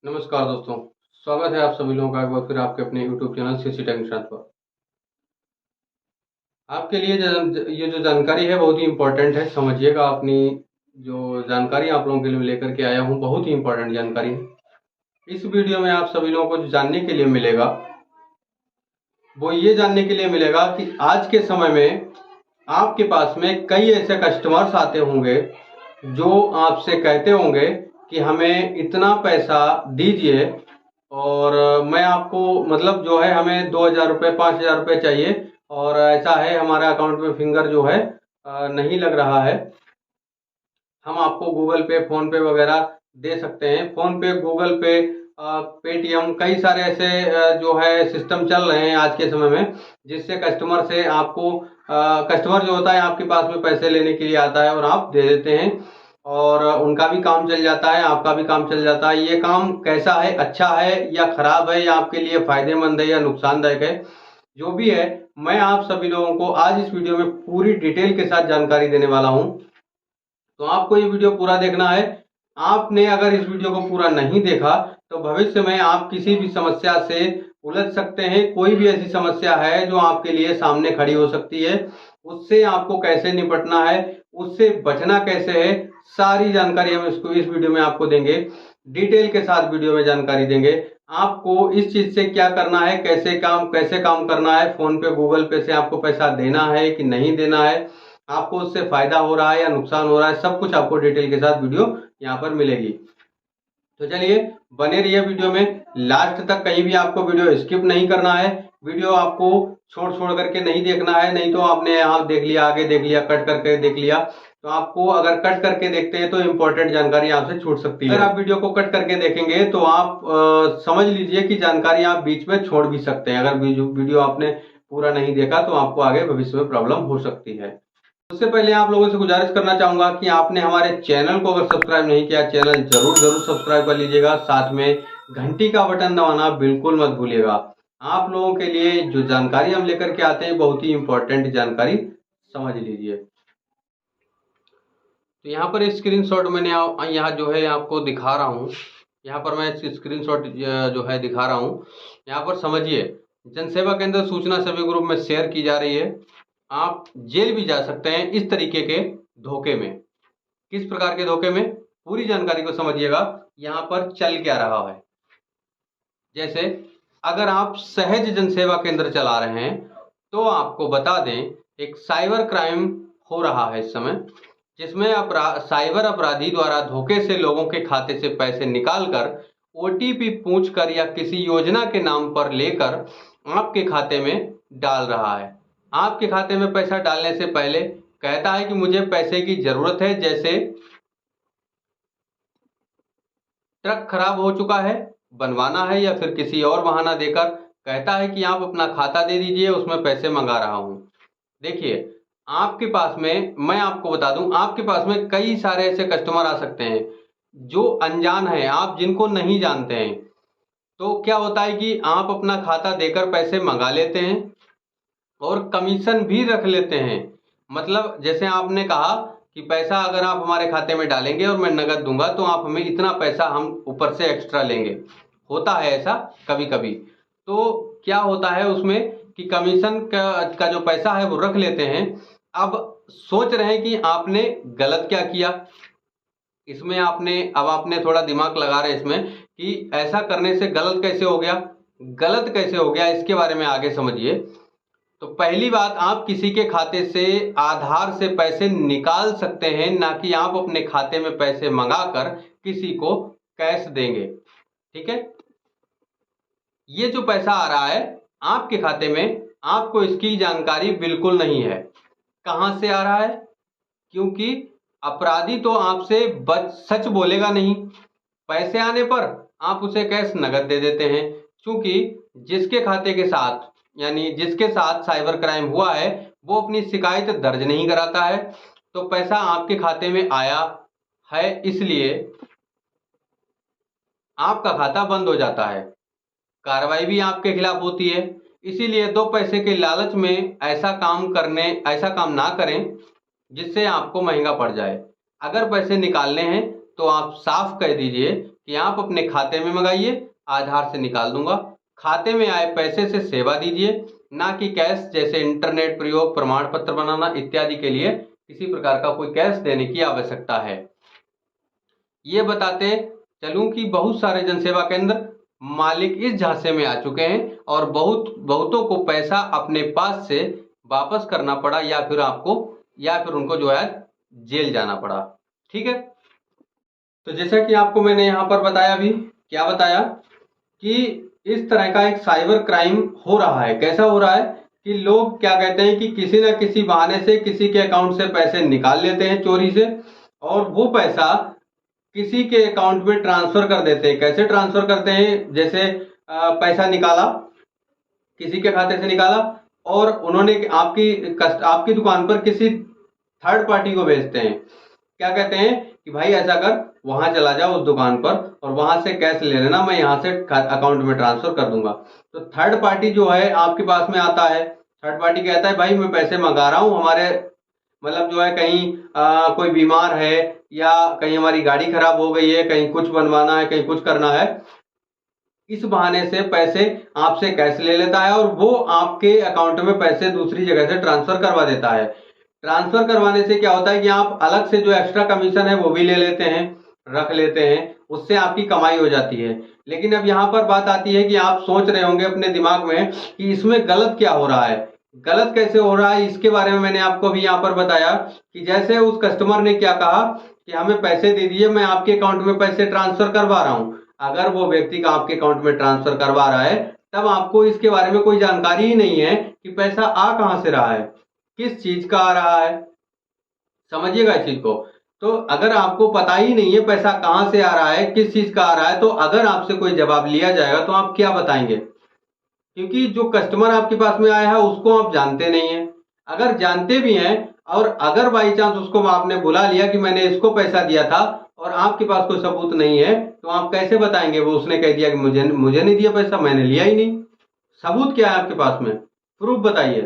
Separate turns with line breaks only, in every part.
नमस्कार दोस्तों, स्वागत है आप सभी लोगों का एक बार फिर आपके अपने यूट्यूब चैनल सीसी टेक्नीशियन पर। आपके लिए ये जो जानकारी है बहुत ही इम्पोर्टेंट है, समझिएगा। अपनी जो जानकारी आप लोगों के लिए लेकर के आया हूँ बहुत ही इम्पोर्टेंट जानकारी है। इस वीडियो में आप सभी लोगों को जो जानने के लिए मिलेगा वो ये जानने के लिए मिलेगा कि आज के समय में आपके पास में कई ऐसे कस्टमर्स आते होंगे जो आपसे कहते होंगे कि हमें इतना पैसा दीजिए और मैं आपको मतलब जो है हमें 2,000 रुपये 5,000 रुपये चाहिए और ऐसा है हमारे अकाउंट में फिंगर जो है नहीं लग रहा है। हम आपको गूगल पे फोन पे वगैरह दे सकते हैं। फोन पे, गूगल पे, पेटीएम, कई सारे ऐसे जो है सिस्टम चल रहे हैं आज के समय में, जिससे कस्टमर से आपको कस्टमर जो होता है आपके पास में पैसे लेने के लिए आता है और आप दे देते हैं और उनका भी काम चल जाता है, आपका भी काम चल जाता है। ये काम कैसा है, अच्छा है या खराब है, या आपके लिए फायदेमंद है या नुकसानदायक है, जो भी है मैं आप सभी लोगों को आज इस वीडियो में पूरी डिटेल के साथ जानकारी देने वाला हूं। तो आपको ये वीडियो पूरा देखना है। आपने अगर इस वीडियो को पूरा नहीं देखा तो भविष्य में आप किसी भी समस्या से उलझ सकते हैं। कोई भी ऐसी समस्या है जो आपके लिए सामने खड़ी हो सकती है, उससे आपको कैसे निपटना है, उससे बचना कैसे है, सारी जानकारी हम इसको इस वीडियो में आपको देंगे। डिटेल के साथ वीडियो में जानकारी देंगे। आपको इस चीज से क्या करना है, कैसे काम करना है, फोन पे, गूगल पे से आपको पैसा देना है कि नहीं देना है, आपको उससे फायदा हो रहा है या नुकसान हो रहा है, सब कुछ आपको डिटेल के साथ वीडियो यहाँ पर मिलेगी। तो चलिए बने रहिए वीडियो में लास्ट तक, कहीं भी आपको वीडियो स्किप नहीं करना है। वीडियो आपको छोड़ छोड़ करके नहीं देखना है, नहीं तो आपने यहाँ देख लिया, आगे देख लिया, कट करके देख लिया, तो आपको अगर कट करके देखते हैं तो इंपॉर्टेंट जानकारी आपसे छूट सकती है। अगर आप वीडियो को कट करके देखेंगे तो आप समझ लीजिए कि जानकारी आप बीच में छोड़ भी सकते हैं। अगर वीडियो आपने पूरा नहीं देखा तो आपको आगे भविष्य में प्रॉब्लम हो सकती है। उससे पहले आप लोगों से गुजारिश करना चाहूंगा कि आपने हमारे चैनल को अगर सब्सक्राइब नहीं किया, चैनल जरूर जरूर सब्सक्राइब कर लीजिएगा। साथ में घंटी का बटन दबाना बिल्कुल मत भूलिएगा। आप लोगों के लिए जो जानकारी हम लेकर के आते हैं बहुत ही इंपॉर्टेंट जानकारी, समझ लीजिए। तो यहाँ पर स्क्रीनशॉट मैंने यहाँ जो है आपको दिखा रहा हूँ। यहाँ पर मैं स्क्रीनशॉट जो है दिखा रहा हूँ। यहाँ पर समझिए, जनसेवा केंद्र सूचना सभी ग्रुप में शेयर की जा रही है। आप जेल भी जा सकते हैं इस तरीके के धोखे में। किस प्रकार के धोखे में, पूरी जानकारी को समझिएगा। यहाँ पर चल क्या रहा है, जैसे अगर आप सहज जनसेवा केंद्र चला रहे हैं तो आपको बता दें एक साइबर क्राइम हो रहा है इस समय, जिसमें साइबर अपराधी द्वारा धोखे से लोगों के खाते से पैसे निकालकर ओटीपी पूछकर या किसी योजना के नाम पर लेकर आपके खाते में डाल रहा है। आपके खाते में पैसा डालने से पहले कहता है कि मुझे पैसे की जरूरत है, जैसे ट्रक खराब हो चुका है, बनवाना है, या फिर किसी और बहाना देकर कहता है कि आप अपना खाता दे दीजिए, उसमें पैसे मंगा रहा हूं। देखिए, आपके पास में, मैं आपको बता दूं, आपके पास में कई सारे ऐसे कस्टमर आ सकते हैं जो अनजान है, आप जिनको नहीं जानते हैं। तो क्या होता है कि आप अपना खाता देकर पैसे मंगा लेते हैं और कमीशन भी रख लेते हैं। मतलब जैसे आपने कहा कि पैसा अगर आप हमारे खाते में डालेंगे और मैं नगद दूंगा तो आप हमें इतना पैसा हम ऊपर से एक्स्ट्रा लेंगे। होता है ऐसा कभी कभी। तो क्या होता है उसमें कि कमीशन का जो पैसा है वो रख लेते हैं। अब सोच रहे हैं कि आपने गलत क्या किया इसमें। आपने थोड़ा दिमाग लगा रहे इसमें कि ऐसा करने से गलत कैसे हो गया, गलत कैसे हो गया, इसके बारे में आगे समझिए। तो पहली बात, आप किसी के खाते से आधार से पैसे निकाल सकते हैं, ना कि आप अपने खाते में पैसे मंगाकर किसी को कैश देंगे। ठीक है, ये जो पैसा आ रहा है आपके खाते में, आपको इसकी जानकारी बिल्कुल नहीं है कहां से आ रहा है, क्योंकि अपराधी तो आपसे सच बोलेगा नहीं। पैसे आने पर आप उसे कैश नगद दे देते हैं, क्योंकि जिसके खाते के साथ, यानी जिसके साथ साइबर क्राइम हुआ है, वो अपनी शिकायत दर्ज नहीं कराता है। तो पैसा आपके खाते में आया है, इसलिए आपका खाता बंद हो जाता है, कार्रवाई भी आपके खिलाफ होती है। इसीलिए दो पैसे के लालच में ऐसा काम ना करें जिससे आपको महंगा पड़ जाए। अगर पैसे निकालने हैं तो आप साफ कह दीजिए कि आप अपने खाते में मंगाइए, आधार से निकाल दूंगा। खाते में आए पैसे से सेवा दीजिए, ना कि कैश, जैसे इंटरनेट प्रयोग, प्रमाण पत्र बनाना इत्यादि के लिए किसी प्रकार का कोई कैश देने की आवश्यकता है। ये बताते चलूं कि बहुत सारे जनसेवा केंद्र मालिक इस झांसे में आ चुके हैं और बहुतों को पैसा अपने पास से वापस करना पड़ा, या फिर उनको जो है जेल जाना पड़ा। ठीक है, तो जैसा कि आपको मैंने यहाँ पर बताया भी, क्या बताया कि इस तरह का एक साइबर क्राइम हो रहा है। कैसा हो रहा है कि लोग क्या कहते हैं कि किसी न किसी बहाने से किसी के अकाउंट से पैसे निकाल लेते हैं चोरी से, और वो पैसा किसी के अकाउंट में ट्रांसफर कर देते हैं। कैसे ट्रांसफर करते हैं, जैसे पैसा निकाला, किसी के खाते से निकाला और उन्होंने आपकी दुकान पर किसी थर्ड पार्टी को भेजते हैं। क्या कहते हैं कि भाई ऐसा कर, वहां चला जा उस दुकान पर और वहां से कैश ले लेना, मैं यहां से अकाउंट में ट्रांसफर कर दूंगा। तो थर्ड पार्टी जो है आपके पास में आता है, थर्ड पार्टी कहता है भाई मैं पैसे मंगा रहा हूं, हमारे मतलब जो है कहीं कोई बीमार है, या कहीं हमारी गाड़ी खराब हो गई है, कहीं कुछ बनवाना है, कहीं कुछ करना है। इस बहाने से पैसे आपसे कैश ले लेता है और वो आपके अकाउंट में पैसे दूसरी जगह से ट्रांसफर करवा देता है। ट्रांसफर करवाने से क्या होता है कि आप अलग से जो एक्स्ट्रा कमीशन है वो भी ले लेते हैं, रख लेते हैं, उससे आपकी कमाई हो जाती है। लेकिन अब यहाँ पर बात आती है कि आप सोच रहे होंगे अपने दिमाग में कि इसमें गलत क्या हो रहा है, गलत कैसे हो रहा है। इसके बारे में मैंने आपको भी यहाँ पर बताया कि जैसे उस कस्टमर ने क्या कहा कि हमें पैसे दे दीजिए, मैं आपके अकाउंट में पैसे ट्रांसफर करवा रहा हूं। अगर वो व्यक्ति का आपके अकाउंट में ट्रांसफर करवा रहा है, तब आपको इसके बारे में कोई जानकारी ही नहीं है कि पैसा आ कहां से रहा है, किस चीज का आ रहा है। समझिएगा इस चीज को। तो अगर आपको पता ही नहीं है पैसा कहां से आ रहा है, किस चीज का आ रहा है, तो अगर आपसे कोई जवाब लिया जाएगा तो आप क्या बताएंगे? क्योंकि जो कस्टमर आपके पास में आया है उसको आप जानते नहीं है। अगर जानते भी हैं और अगर बाई चांस उसको आपने बुला लिया कि मैंने इसको पैसा दिया था और आपके पास कोई सबूत नहीं है, तो आप कैसे बताएंगे वो उसने कह दिया कि मुझे नहीं दिया पैसा, मैंने लिया ही नहीं। सबूत क्या है आपके पास में? प्रूफ बताइए।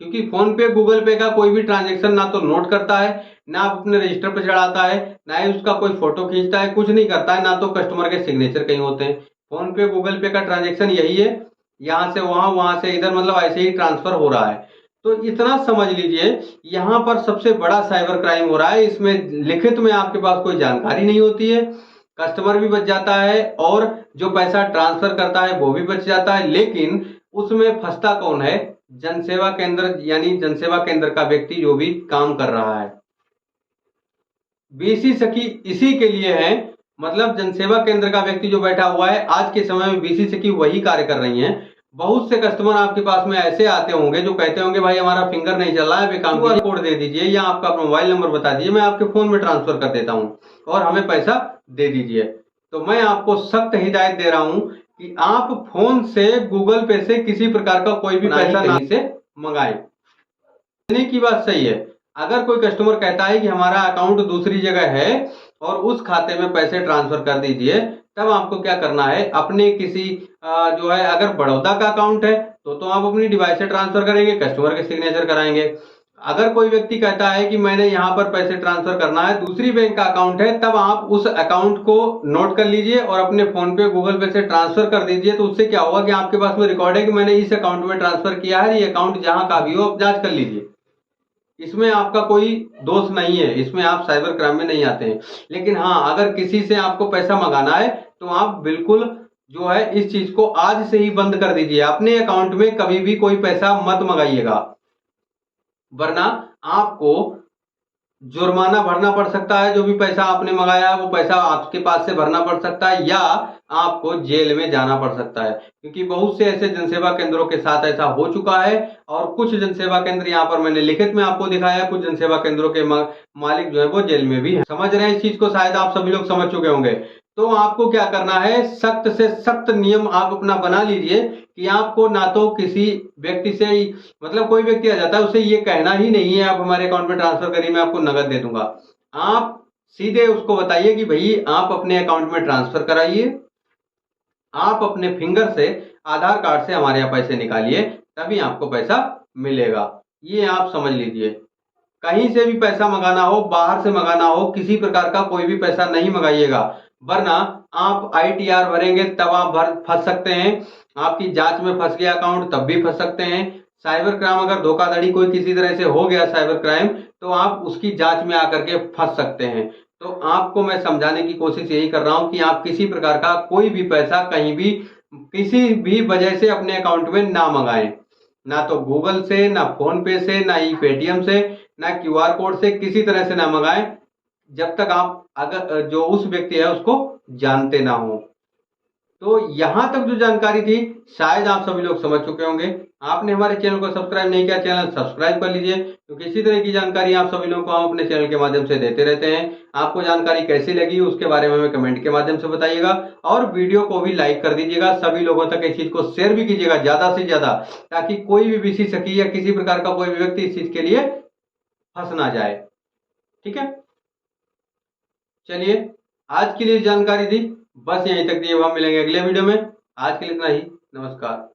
क्योंकि फोन पे, गूगल पे का कोई भी ट्रांजेक्शन ना तो नोट करता है, ना अपने रजिस्टर पर चढ़ाता है, ना ही उसका कोई फोटो खींचता है, कुछ नहीं करता है, ना तो कस्टमर के सिग्नेचर कहीं होते हैं। फोन पे, गूगल पे का ट्रांजेक्शन यही है, यहाँ से वहां, वहां से इधर, मतलब ऐसे ही ट्रांसफर हो रहा है। तो इतना समझ लीजिए, यहाँ पर सबसे बड़ा साइबर क्राइम हो रहा है। इसमें लिखित में आपके पास कोई जानकारी नहीं होती है, कस्टमर भी बच जाता है और जो पैसा ट्रांसफर करता है वो भी बच जाता है। लेकिन उसमें फंसता कौन है? जनसेवा केंद्र, यानी जनसेवा केंद्र का व्यक्ति जो भी काम कर रहा है। बीसी सखी इसी के लिए है, मतलब जनसेवा केंद्र का व्यक्ति जो बैठा हुआ है, आज के समय में बीसी सखी वही कार्य कर रही हैं। बहुत से कस्टमर आपके पास में ऐसे आते होंगे जो कहते होंगे भाई हमारा फिंगर नहीं चल रहा है, क्यूआर कोड दे दीजिए या आपका मोबाइल नंबर बता दीजिए, मैं आपके फोन में ट्रांसफर कर देता हूं और हमें पैसा दे दीजिए। तो मैं आपको सख्त हिदायत दे रहा हूं कि आप फोन से, गूगल पे से किसी प्रकार का कोई भी पैसा नहीं से मंगाएं। नहीं की बात सही है। अगर कोई कस्टमर कहता है कि हमारा अकाउंट दूसरी जगह है और उस खाते में पैसे ट्रांसफर कर दीजिए, तब आपको क्या करना है, अपने किसी जो है, अगर बड़ौदा का अकाउंट है तो आप अपनी डिवाइस से ट्रांसफर करेंगे, कस्टमर के सिग्नेचर कराएंगे। अगर कोई व्यक्ति कहता है कि मैंने यहाँ पर पैसे ट्रांसफर करना है, दूसरी बैंक का अकाउंट है, तब आप उस अकाउंट को नोट कर लीजिए और अपने फोन पे, गूगल पे से ट्रांसफर कर दीजिए। तो उससे क्या होगा कि आपके पास में रिकॉर्ड है कि मैंने इस अकाउंट में ट्रांसफर किया है, ये अकाउंट जहां का भी हो आप जांच कर लीजिए। इसमें आपका कोई दोष नहीं है, इसमें आप साइबर क्राइम में नहीं आते हैं। लेकिन हाँ, अगर किसी से आपको पैसा मंगाना है तो आप बिल्कुल जो है इस चीज को आज से ही बंद कर दीजिए। अपने अकाउंट में कभी भी कोई पैसा मत मंगाइएगा, वरना आपको जुर्माना भरना पड़ सकता है। जो भी पैसा आपने मंगाया है वो पैसा आपके पास से भरना पड़ सकता है, या आपको जेल में जाना पड़ सकता है। क्योंकि बहुत से ऐसे जनसेवा केंद्रों के साथ ऐसा हो चुका है और कुछ जनसेवा केंद्र, यहाँ पर मैंने लिखित में आपको दिखाया, कुछ जनसेवा केंद्रों के मालिक जो है वो जेल में भी है। समझ रहे हैं इस चीज को? शायद आप सभी लोग समझ चुके होंगे। तो आपको क्या करना है, सख्त से सख्त नियम आप अपना बना लीजिए कि आपको ना तो किसी व्यक्ति से, मतलब कोई व्यक्ति आ जाता है उसे ये कहना ही नहीं है आप हमारे अकाउंट में ट्रांसफर करिए, मैं आपको नगद दे दूंगा। आप सीधे उसको बताइए कि भाई आप अपने अकाउंट में ट्रांसफर कराइए, आप अपने फिंगर से, आधार कार्ड से हमारे यहाँ पैसे निकालिए, तभी आपको पैसा मिलेगा। ये आप समझ लीजिए। कहीं से भी पैसा मंगाना हो, बाहर से मंगाना हो, किसी प्रकार का कोई भी पैसा नहीं मंगाइएगा। वरना आप ITR भरेंगे तब आप फंस सकते हैं, आपकी जांच में फंस गया अकाउंट तब भी फंस सकते हैं। साइबर क्राइम अगर धोखाधड़ी कोई किसी तरह से हो गया साइबर क्राइम, तो आप उसकी जांच में आकर के फंस सकते हैं। तो आपको मैं समझाने की कोशिश यही कर रहा हूं कि आप किसी प्रकार का कोई भी पैसा कहीं भी किसी भी वजह से अपने अकाउंट में ना मंगाएं, ना तो गूगल से, ना फोन पे से, ना ई पेटीएम से, ना QR कोड से, किसी तरह से ना मंगाएं जब तक आप अगर जो उस व्यक्ति है उसको जानते ना हो। तो यहां तक जो जानकारी थी शायद आप सभी लोग समझ चुके होंगे। आपने हमारे चैनल को सब्सक्राइब नहीं किया, चैनल सब्सक्राइब कर लीजिए, क्योंकि इसी तरह की जानकारी आप सभी लोगों को हम अपने चैनल के माध्यम से देते रहते हैं। आपको जानकारी कैसी लगी उसके बारे में हमें कमेंट के माध्यम से बताइएगा, और वीडियो को भी लाइक कर दीजिएगा, सभी लोगों तक इस चीज को शेयर भी कीजिएगा ज्यादा से ज्यादा, ताकि कोई भी विशेषज्ञ या किसी प्रकार का कोई भी व्यक्ति इस चीज के लिए फंस ना जाए। ठीक है, चलिए, आज के लिए जानकारी दी बस यहीं तक दी। अब हम मिलेंगे अगले वीडियो में। आज के लिए इतना ही। नमस्कार।